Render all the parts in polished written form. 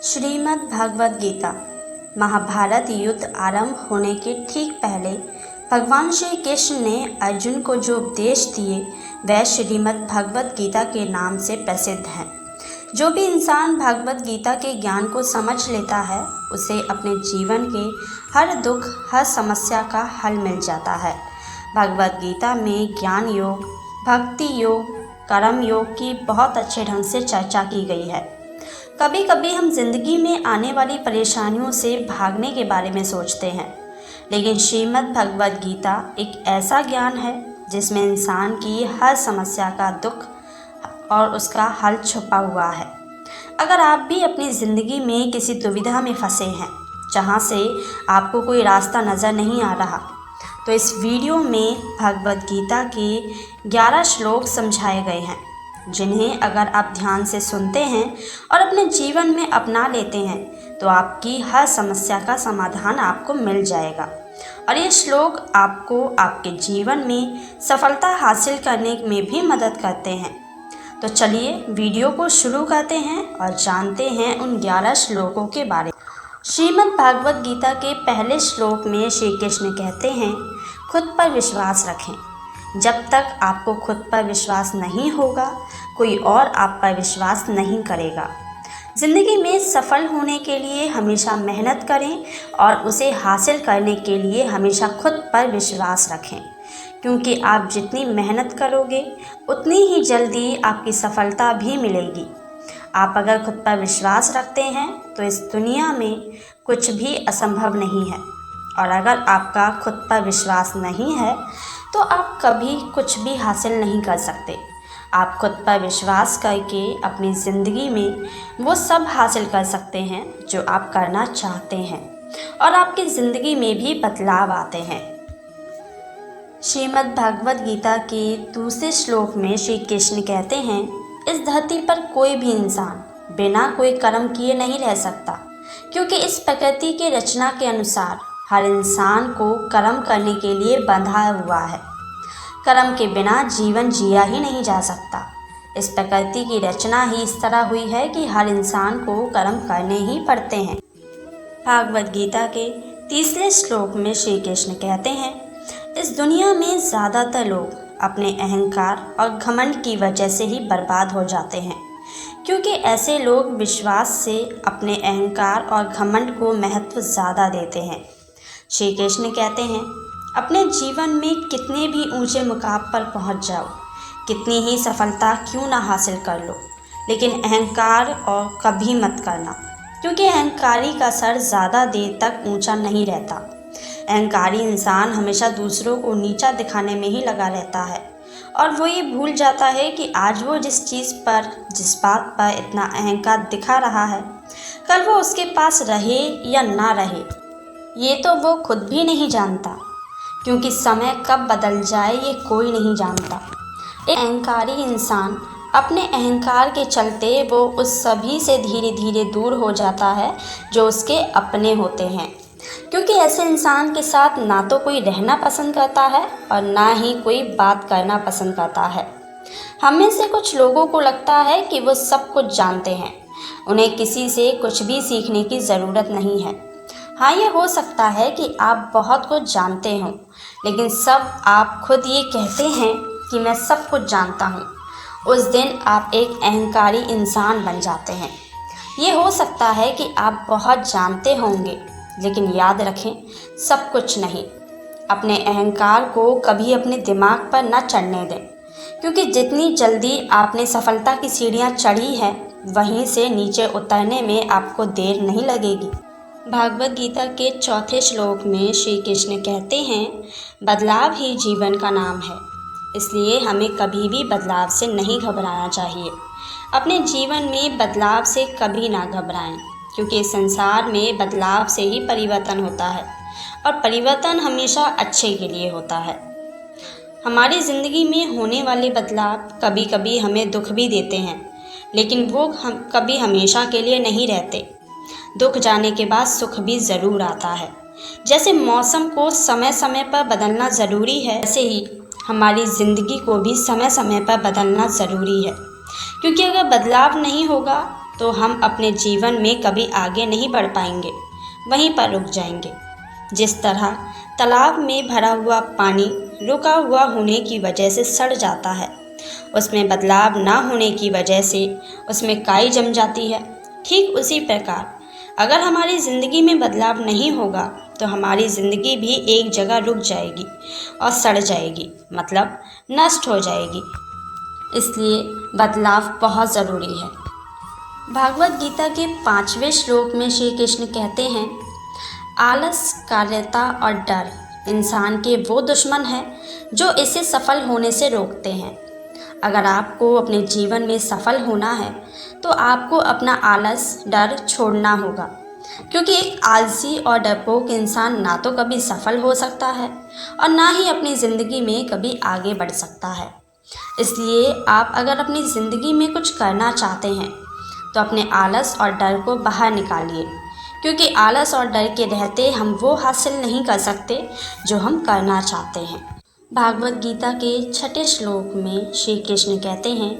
श्रीमद् भगवद गीता। महाभारत युद्ध आरंभ होने के ठीक पहले भगवान श्री कृष्ण ने अर्जुन को जो उपदेश दिए वह श्रीमद् भगवद गीता के नाम से प्रसिद्ध हैं। जो भी इंसान भगवद गीता के ज्ञान को समझ लेता है उसे अपने जीवन के हर दुख हर समस्या का हल मिल जाता है। भगवद गीता में ज्ञान योग, भक्ति योग, कर्म योग की बहुत अच्छे ढंग से चर्चा की गई है। कभी कभी हम जिंदगी में आने वाली परेशानियों से भागने के बारे में सोचते हैं, लेकिन श्रीमद् भगवद गीता एक ऐसा ज्ञान है जिसमें इंसान की हर समस्या का दुख और उसका हल छुपा हुआ है। अगर आप भी अपनी ज़िंदगी में किसी दुविधा में फंसे हैं जहां से आपको कोई रास्ता नज़र नहीं आ रहा, तो इस वीडियो में भगवद गीता के 11 श्लोक समझाए गए हैं, जिन्हें अगर आप ध्यान से सुनते हैं और अपने जीवन में अपना लेते हैं तो आपकी हर समस्या का समाधान आपको मिल जाएगा। और ये श्लोक आपको आपके जीवन में सफलता हासिल करने में भी मदद करते हैं। तो चलिए वीडियो को शुरू करते हैं और जानते हैं उन 11 श्लोकों के बारे में। श्रीमद् भागवत गीता के पहले श्लोक में श्री कृष्ण कहते हैं, खुद पर विश्वास रखें। जब तक आपको खुद पर विश्वास नहीं होगा, कोई और आप पर विश्वास नहीं करेगा। ज़िंदगी में सफल होने के लिए हमेशा मेहनत करें और उसे हासिल करने के लिए हमेशा खुद पर विश्वास रखें, क्योंकि आप जितनी मेहनत करोगे उतनी ही जल्दी आपकी सफलता भी मिलेगी। आप अगर खुद पर विश्वास रखते हैं तो इस दुनिया में कुछ भी असंभव नहीं है, और अगर आपका खुद पर विश्वास नहीं है तो आप कभी कुछ भी हासिल नहीं कर सकते। आप खुद पर विश्वास करके अपनी ज़िंदगी में वो सब हासिल कर सकते हैं जो आप करना चाहते हैं, और आपकी ज़िंदगी में भी बदलाव आते हैं। श्रीमद् भगवद गीता के दूसरे श्लोक में श्री कृष्ण कहते हैं, इस धरती पर कोई भी इंसान बिना कोई कर्म किए नहीं रह सकता, क्योंकि इस प्रकृति की रचना के अनुसार हर इंसान को कर्म करने के लिए बंधा हुआ है। कर्म के बिना जीवन जिया ही नहीं जा सकता। इस प्रकृति की रचना ही इस तरह हुई है कि हर इंसान को कर्म करने ही पड़ते हैं। भागवत गीता के तीसरे श्लोक में श्री कृष्ण कहते हैं, इस दुनिया में ज़्यादातर लोग अपने अहंकार और घमंड की वजह से ही बर्बाद हो जाते हैं, क्योंकि ऐसे लोग विश्वास से अपने अहंकार और घमंड को महत्व ज़्यादा देते हैं। श्री कृष्ण कहते हैं, अपने जीवन में कितने भी ऊंचे मुकाम पर पहुंच जाओ, कितनी ही सफलता क्यों ना हासिल कर लो, लेकिन अहंकार और कभी मत करना, क्योंकि अहंकारी का सर ज़्यादा देर तक ऊंचा नहीं रहता। अहंकारी इंसान हमेशा दूसरों को नीचा दिखाने में ही लगा रहता है, और वो ये भूल जाता है कि आज वो जिस बात पर इतना अहंकार दिखा रहा है, कल वो उसके पास रहे या ना रहे ये तो वो खुद भी नहीं जानता, क्योंकि समय कब बदल जाए ये कोई नहीं जानता। एक अहंकारी इंसान अपने अहंकार के चलते वो उस सभी से धीरे धीरे दूर हो जाता है जो उसके अपने होते हैं, क्योंकि ऐसे इंसान के साथ ना तो कोई रहना पसंद करता है और ना ही कोई बात करना पसंद करता है। हम में से कुछ लोगों को लगता है कि वो सब कुछ जानते हैं, उन्हें किसी से कुछ भी सीखने की ज़रूरत नहीं है। हाँ, ये हो सकता है कि आप बहुत कुछ जानते हों, लेकिन सब आप खुद ये कहते हैं कि मैं सब कुछ जानता हूँ, उस दिन आप एक अहंकारी इंसान बन जाते हैं। ये हो सकता है कि आप बहुत जानते होंगे, लेकिन याद रखें, सब कुछ नहीं। अपने अहंकार को कभी अपने दिमाग पर न चढ़ने दें, क्योंकि जितनी जल्दी आपने सफलता की सीढ़ियाँ चढ़ी हैं, वहीं से नीचे उतरने में आपको देर नहीं लगेगी। भागवत गीता के चौथे श्लोक में श्री कृष्ण कहते हैं, बदलाव ही जीवन का नाम है, इसलिए हमें कभी भी बदलाव से नहीं घबराना चाहिए। अपने जीवन में बदलाव से कभी ना घबराएं, क्योंकि इस संसार में बदलाव से ही परिवर्तन होता है, और परिवर्तन हमेशा अच्छे के लिए होता है। हमारी ज़िंदगी में होने वाले बदलाव कभी कभी हमें दुख भी देते हैं, लेकिन वो कभी हमेशा के लिए नहीं रहते। दुख जाने के बाद सुख भी ज़रूर आता है। जैसे मौसम को समय समय पर बदलना ज़रूरी है, वैसे ही हमारी ज़िंदगी को भी समय समय पर बदलना ज़रूरी है, क्योंकि अगर बदलाव नहीं होगा तो हम अपने जीवन में कभी आगे नहीं बढ़ पाएंगे, वहीं पर रुक जाएंगे। जिस तरह तालाब में भरा हुआ पानी रुका हुआ होने की वजह से सड़ जाता है, उसमें बदलाव ना होने की वजह से उसमें काई जम जाती है, ठीक उसी प्रकार अगर हमारी ज़िंदगी में बदलाव नहीं होगा तो हमारी ज़िंदगी भी एक जगह रुक जाएगी और सड़ जाएगी, मतलब नष्ट हो जाएगी। इसलिए बदलाव बहुत ज़रूरी है। भागवत गीता के 5वें श्लोक में श्री कृष्ण कहते हैं, आलस, कार्यता और डर इंसान के वो दुश्मन हैं जो इसे सफल होने से रोकते हैं। अगर आपको अपने जीवन में सफल होना है तो आपको अपना आलस, डर छोड़ना होगा, क्योंकि एक आलसी और डरपोक इंसान ना तो कभी सफल हो सकता है और ना ही अपनी ज़िंदगी में कभी आगे बढ़ सकता है। इसलिए आप अगर अपनी ज़िंदगी में कुछ करना चाहते हैं तो अपने आलस और डर को बाहर निकालिए, क्योंकि आलस और डर के रहते हम वो हासिल नहीं कर सकते जो हम करना चाहते हैं। भागवत गीता के 6ठे श्लोक में श्री कृष्ण कहते हैं,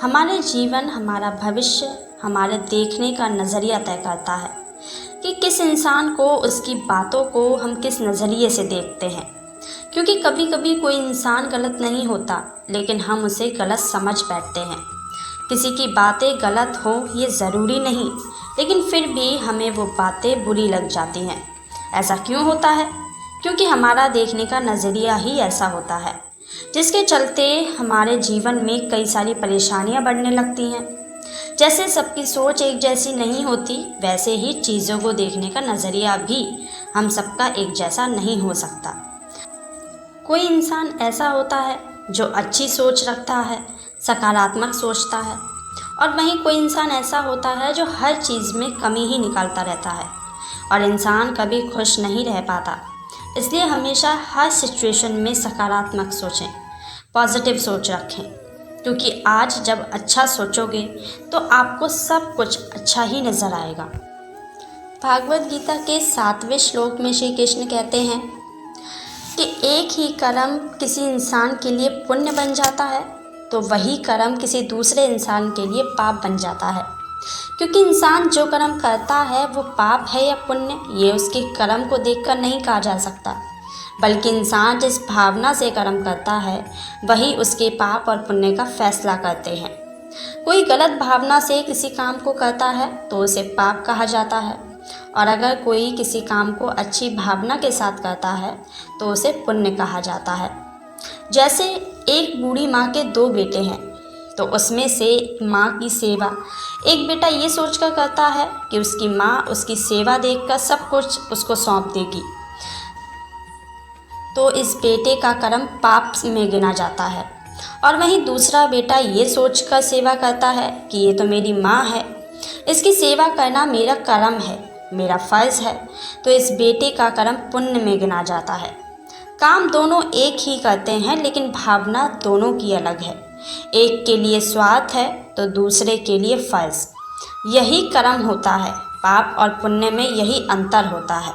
हमारे जीवन, हमारा भविष्य हमारे देखने का नज़रिया तय करता है कि किस इंसान को, उसकी बातों को हम किस नज़रिए से देखते हैं। क्योंकि कभी कभी कोई इंसान गलत नहीं होता, लेकिन हम उसे गलत समझ बैठते हैं। किसी की बातें गलत हों ये ज़रूरी नहीं, लेकिन फिर भी हमें वो बातें बुरी लग जाती हैं। ऐसा क्यों होता है? क्योंकि हमारा देखने का नज़रिया ही ऐसा होता है, जिसके चलते हमारे जीवन में कई सारी परेशानियां बढ़ने लगती हैं। जैसे सबकी सोच एक जैसी नहीं होती, वैसे ही चीज़ों को देखने का नज़रिया भी हम सबका एक जैसा नहीं हो सकता। कोई इंसान ऐसा होता है जो अच्छी सोच रखता है, सकारात्मक सोचता है, और वहीं कोई इंसान ऐसा होता है जो हर चीज़ में कमी ही निकालता रहता है, और इंसान कभी खुश नहीं रह पाता। इसलिए हमेशा हर सिचुएशन में सकारात्मक सोचें, पॉजिटिव सोच रखें, क्योंकि आज जब अच्छा सोचोगे तो आपको सब कुछ अच्छा ही नज़र आएगा। भागवत गीता के 7वें श्लोक में श्री कृष्ण कहते हैं कि एक ही कर्म किसी इंसान के लिए पुण्य बन जाता है तो वही कर्म किसी दूसरे इंसान के लिए पाप बन जाता है। क्योंकि इंसान जो कर्म करता है वो पाप है या पुण्य, ये उसके कर्म को देखकर नहीं कहा जा सकता, बल्कि इंसान जिस भावना से कर्म करता है वही उसके पाप और पुण्य का फैसला करते हैं। कोई गलत भावना से किसी काम को करता है तो उसे पाप कहा जाता है, और अगर कोई किसी काम को अच्छी भावना के साथ करता है तो उसे पुण्य कहा जाता है। जैसे एक बूढ़ी माँ के 2 बेटे हैं, तो उसमें से माँ की सेवा एक बेटा ये सोचकर करता है कि उसकी माँ उसकी सेवा देखकर सब कुछ उसको सौंप देगी, तो इस बेटे का कर्म पाप में गिना जाता है। और वहीं दूसरा बेटा ये सोचकर सेवा करता है कि ये तो मेरी माँ है, इसकी सेवा करना मेरा कर्म है, मेरा फ़र्ज़ है, तो इस बेटे का कर्म पुण्य में गिना जाता है। काम दोनों एक ही करते हैं, लेकिन भावना दोनों की अलग है। एक के लिए स्वार्थ है तो दूसरे के लिए फ़र्ज़। यही कर्म होता है, पाप और पुण्य में यही अंतर होता है।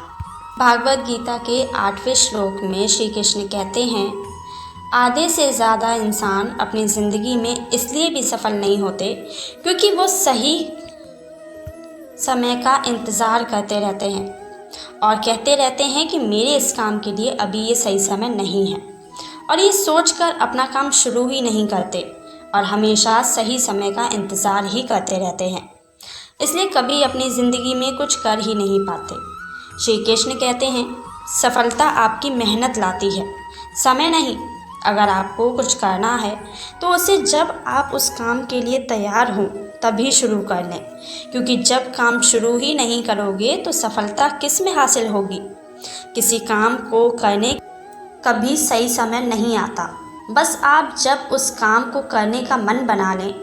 भागवत गीता के 8वें श्लोक में श्री कृष्ण कहते हैं, आधे से ज़्यादा इंसान अपनी ज़िंदगी में इसलिए भी सफल नहीं होते क्योंकि वो सही समय का इंतज़ार करते रहते हैं और कहते रहते हैं कि मेरे इस काम के लिए अभी ये सही समय नहीं है, और ये सोचकर अपना काम शुरू ही नहीं करते और हमेशा सही समय का इंतज़ार ही करते रहते हैं। इसलिए कभी अपनी ज़िंदगी में कुछ कर ही नहीं पाते। श्री कृष्ण कहते हैं, सफलता आपकी मेहनत लाती है, समय नहीं। अगर आपको कुछ करना है तो उसे जब आप उस काम के लिए तैयार हों तभी शुरू कर लें, क्योंकि जब काम शुरू ही नहीं करोगे तो सफलता किस में हासिल होगी। किसी काम को करने कभी सही समय नहीं आता, बस आप जब उस काम को करने का मन बना लें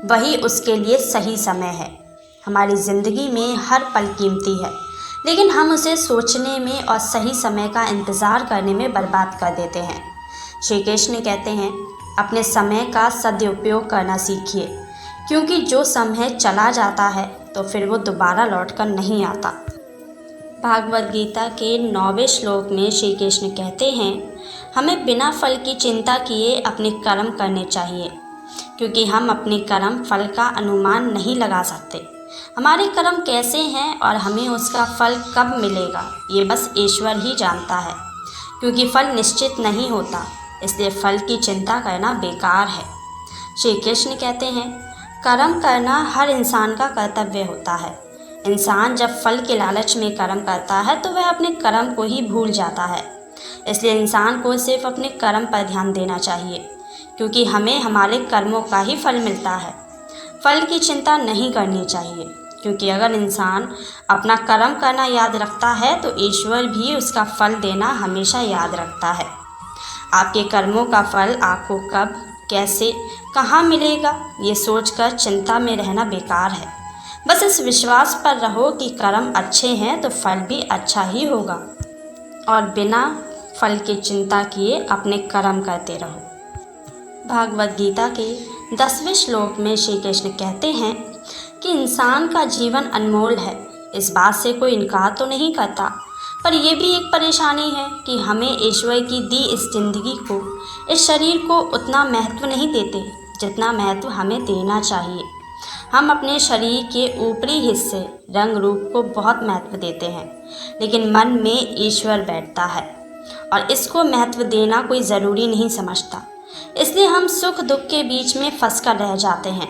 वही उसके लिए सही समय है। हमारी ज़िंदगी में हर पल कीमती है, लेकिन हम उसे सोचने में और सही समय का इंतज़ार करने में बर्बाद कर देते हैं। श्री कृष्ण कहते हैं, अपने समय का सदुपयोग करना सीखिए, क्योंकि जो समय चला जाता है तो फिर वो दोबारा लौटकर नहीं आता। भागवत गीता के 9वें श्लोक में श्री कृष्ण कहते हैं, हमें बिना फल की चिंता किए अपने कर्म करने चाहिए, क्योंकि हम अपने कर्म फल का अनुमान नहीं लगा सकते। हमारे कर्म कैसे हैं और हमें उसका फल कब मिलेगा, ये बस ईश्वर ही जानता है। क्योंकि फल निश्चित नहीं होता, इसलिए फल की चिंता करना बेकार है। श्री कृष्ण कहते हैं, कर्म करना हर इंसान का कर्तव्य होता है। इंसान जब फल के लालच में कर्म करता है तो वह अपने कर्म को ही भूल जाता है। इसलिए इंसान को सिर्फ अपने कर्म पर ध्यान देना चाहिए, क्योंकि हमें हमारे कर्मों का ही फल मिलता है। फल की चिंता नहीं करनी चाहिए, क्योंकि अगर इंसान अपना कर्म करना याद रखता है तो ईश्वर भी उसका फल देना हमेशा याद रखता है। आपके कर्मों का फल आपको कब, कैसे, कहाँ मिलेगा, ये सोचकर चिंता में रहना बेकार है। बस इस विश्वास पर रहो कि कर्म अच्छे हैं तो फल भी अच्छा ही होगा, और बिना फल की चिंता किए अपने कर्म करते रहो। भागवत गीता के 10वें श्लोक में श्री कृष्ण कहते हैं कि इंसान का जीवन अनमोल है, इस बात से कोई इनकार तो नहीं करता, पर यह भी एक परेशानी है कि हमें ईश्वर की दी इस जिंदगी को, इस शरीर को उतना महत्व नहीं देते जितना महत्व हमें देना चाहिए। हम अपने शरीर के ऊपरी हिस्से रंग रूप को बहुत महत्व देते हैं, लेकिन मन में ईश्वर बैठता है और इसको महत्व देना कोई ज़रूरी नहीं समझता। इसलिए हम सुख दुख के बीच में फंस कर रह जाते हैं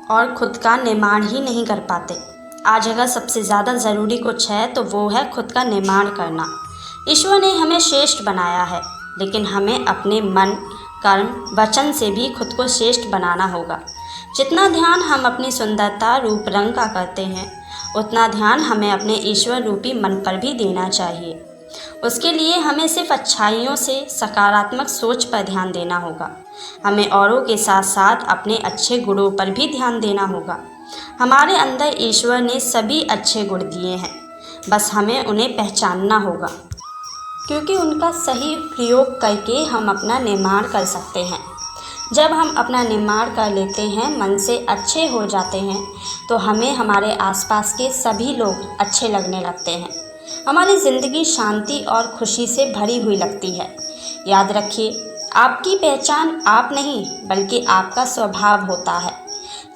और खुद का निर्माण ही नहीं कर पाते। आज अगर सबसे ज़्यादा ज़रूरी कुछ है तो वो है खुद का निर्माण करना। ईश्वर ने हमें श्रेष्ठ बनाया है, लेकिन हमें अपने मन, कर्म, वचन से भी खुद को श्रेष्ठ बनाना होगा। जितना ध्यान हम अपनी सुंदरता, रूप, रंग का करते हैं, उतना ध्यान हमें अपने ईश्वर रूपी मन पर भी देना चाहिए। उसके लिए हमें सिर्फ अच्छाइयों से, सकारात्मक सोच पर ध्यान देना होगा। हमें औरों के साथ साथ अपने अच्छे गुणों पर भी ध्यान देना होगा। हमारे अंदर ईश्वर ने सभी अच्छे गुण दिए हैं, बस हमें उन्हें पहचानना होगा, क्योंकि उनका सही प्रयोग करके हम अपना निर्माण कर सकते हैं। जब हम अपना निर्माण कर लेते हैं, मन से अच्छे हो जाते हैं, तो हमें हमारे आसपास के सभी लोग अच्छे लगने लगते हैं। हमारी ज़िंदगी शांति और खुशी से भरी हुई लगती है। याद रखिए, आपकी पहचान आप नहीं बल्कि आपका स्वभाव होता है।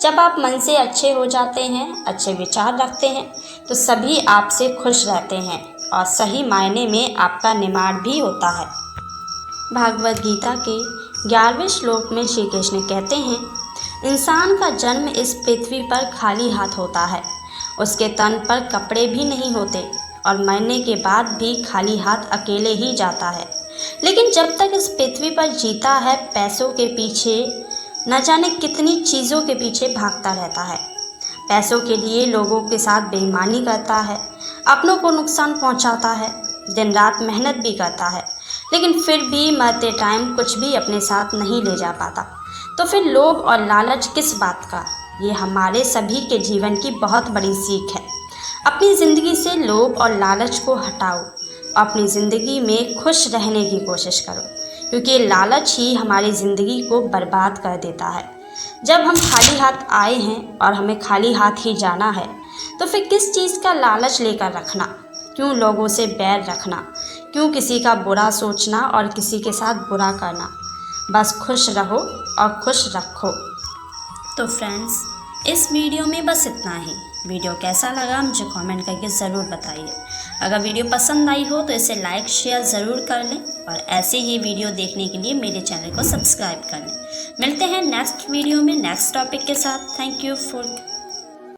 जब आप मन से अच्छे हो जाते हैं, अच्छे विचार रखते हैं, तो सभी आपसे खुश रहते हैं और सही मायने में आपका निर्माण भी होता है। भागवत गीता के 11वें श्लोक में श्री कृष्ण कहते हैं, इंसान का जन्म इस पृथ्वी पर खाली हाथ होता है। उसके तन पर कपड़े भी नहीं होते और मरने के बाद भी खाली हाथ अकेले ही जाता है। लेकिन जब तक इस पृथ्वी पर जीता है, पैसों के पीछे, न जाने कितनी चीज़ों के पीछे भागता रहता है। पैसों के लिए लोगों के साथ बेईमानी करता है, अपनों को नुकसान पहुंचाता है, दिन रात मेहनत भी करता है, लेकिन फिर भी मरते टाइम कुछ भी अपने साथ नहीं ले जा पाता। तो फिर लोभ और लालच किस बात का? ये हमारे सभी के जीवन की बहुत बड़ी सीख है। अपनी ज़िंदगी से लोभ और लालच को हटाओ, अपनी ज़िंदगी में खुश रहने की कोशिश करो, क्योंकि लालच ही हमारी ज़िंदगी को बर्बाद कर देता है। जब हम खाली हाथ आए हैं और हमें खाली हाथ ही जाना है, तो फिर किस चीज़ का लालच लेकर रखना? क्यों लोगों से बैर रखना? क्यों किसी का बुरा सोचना और किसी के साथ बुरा करना? बस खुश रहो और खुश रखो। तो फ्रेंड्स, इस वीडियो में बस इतना ही। वीडियो कैसा लगा मुझे कमेंट करके ज़रूर बताइए। अगर वीडियो पसंद आई हो तो इसे लाइक शेयर ज़रूर कर लें और ऐसे ही वीडियो देखने के लिए मेरे चैनल को सब्सक्राइब कर लें। मिलते हैं नेक्स्ट वीडियो में नेक्स्ट टॉपिक के साथ। Thank you for